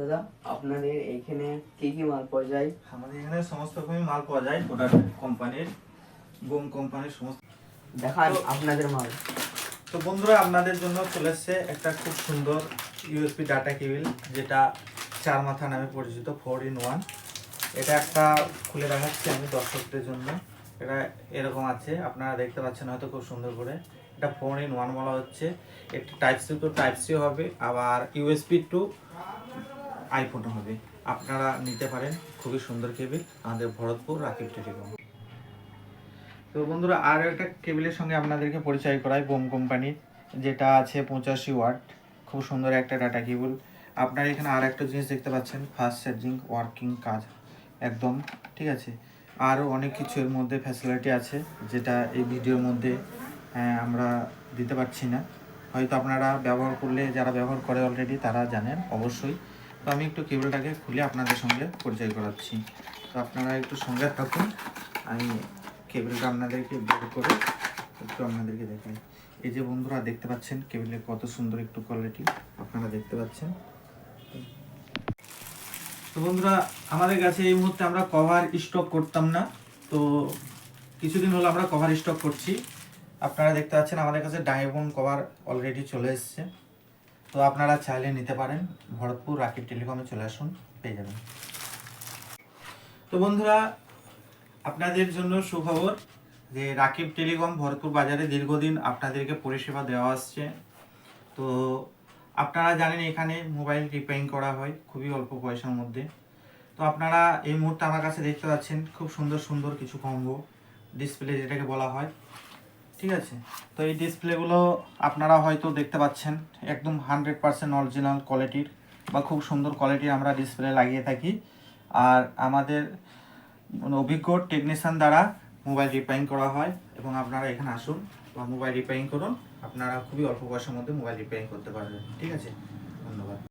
দাদা আপনাদের এখানে কি কি মাল পাওয়া যায়? আমাদের এখানে সমস্ত রকমের মাল পাওয়া যায়, ওটা কোম্পানির বোম কোম্পানির সমস্ত। দেখান আপনাদের মাল। তো বন্ধুরা, আপনাদের জন্য চলে এসছে একটা খুব সুন্দর ইউএসবি ডাটা কেবিল, যেটা 4 মাথা নামে পরিচিত, 4-in-1। এটা একটা খুলে দেখাচ্ছি আমি দর্শকদের জন্য। এটা এরকম আছে, আপনারা দেখতে পাচ্ছেন হয়তো খুব সুন্দর করে। এটা 4-in-1 বলা হচ্ছে। এটা type C to type C হবে, আবার ইউএসবি টু আইফোন হবে। আপনারা নিতে পারেন, খুবই সুন্দর কেবিল, আমাদের ভরতপুর রাকিব টেলিকম। তো বন্ধুরা, আর একটা কেবিলের সঙ্গে আপনাদেরকে পরিচয় করাই, বোম কোম্পানির, যেটা আছে 85 ওয়াট, খুব সুন্দর একটা ডাটা কেবল। আপনারা এখানে আর একটা জিনিস দেখতে পাচ্ছেন, ফাস্ট চার্জিং ওয়ার্কিং কাজ একদম ঠিক আছে। আরও অনেক কিছু এর মধ্যে ফ্যাসিলিটি আছে, যেটা এই ভিডিওর মধ্যে আমরা দিতে পারছি না। হয়তো আপনারা ব্যবহার করলে, যারা ব্যবহার করে অলরেডি তারা জানেন অবশ্যই। তো আমি একটু কেবলটাকে খুলে আপনাদের সঙ্গে পরিচয় করাচ্ছি। তো আপনারা একটু সঙ্গে থাকুন, আমি কেবলটা আপনাদেরকে বের করে একটু আপনাদেরকে দেখাই। এই যে বন্ধুরা দেখতে পাচ্ছেন কেবলের কত সুন্দর একটু কোয়ালিটি আপনারা দেখতে পাচ্ছেন। তো বন্ধুরা, আমাদের কাছে এই মুহূর্তে আমরা কভার স্টক করতাম না, তো কিছুদিন হলো আমরা কভার স্টক করছি। আপনারা দেখতে পাচ্ছেন আমাদের কাছে ডায়মন্ড কভার অলরেডি চলে এসেছে। তো আপনারা চাইলে নিতে পারেন, ভরতপুর রাকিব টেলিকমে চলে আসুন, পেয়ে যাবেন। তো বন্ধুরা, আপনাদের জন্য সুখবর যে রাকিব টেলিকম ভরতপুর বাজারে দীর্ঘদিন আপনাদেরকে পরিষেবা দেওয়া আসছে। তো আপনারা জানেন এখানে মোবাইল রিপেয়ারিং করা হয় খুবই অল্প পয়সার মধ্যে। তো আপনারা এই মুহূর্তে আমার কাছে দেখতে পাচ্ছেন খুব সুন্দর সুন্দর কিছু কম্বো ডিসপ্লে, যেটাকে বলা হয়, ঠিক আছে। তো এই ডিসপ্লেগুলো আপনারা হয়তো দেখতে পাচ্ছেন একদম 100% অরিজিনাল কোয়ালিটির বা খুব সুন্দর কোয়ালিটির আমরা ডিসপ্লে লাগিয়ে থাকি। আর আমাদের অভিজ্ঞ টেকনিশিয়ান দ্বারা মোবাইল রিপেয়ারিং করা হয়, এবং আপনারা এখানে আসুন বা মোবাইল রিপেয়ারিং করুন। আপনারা খুবই অল্প পয়সার মধ্যে মোবাইল রিপেয়ারিং করতে পারবেন, ঠিক আছে। ধন্যবাদ।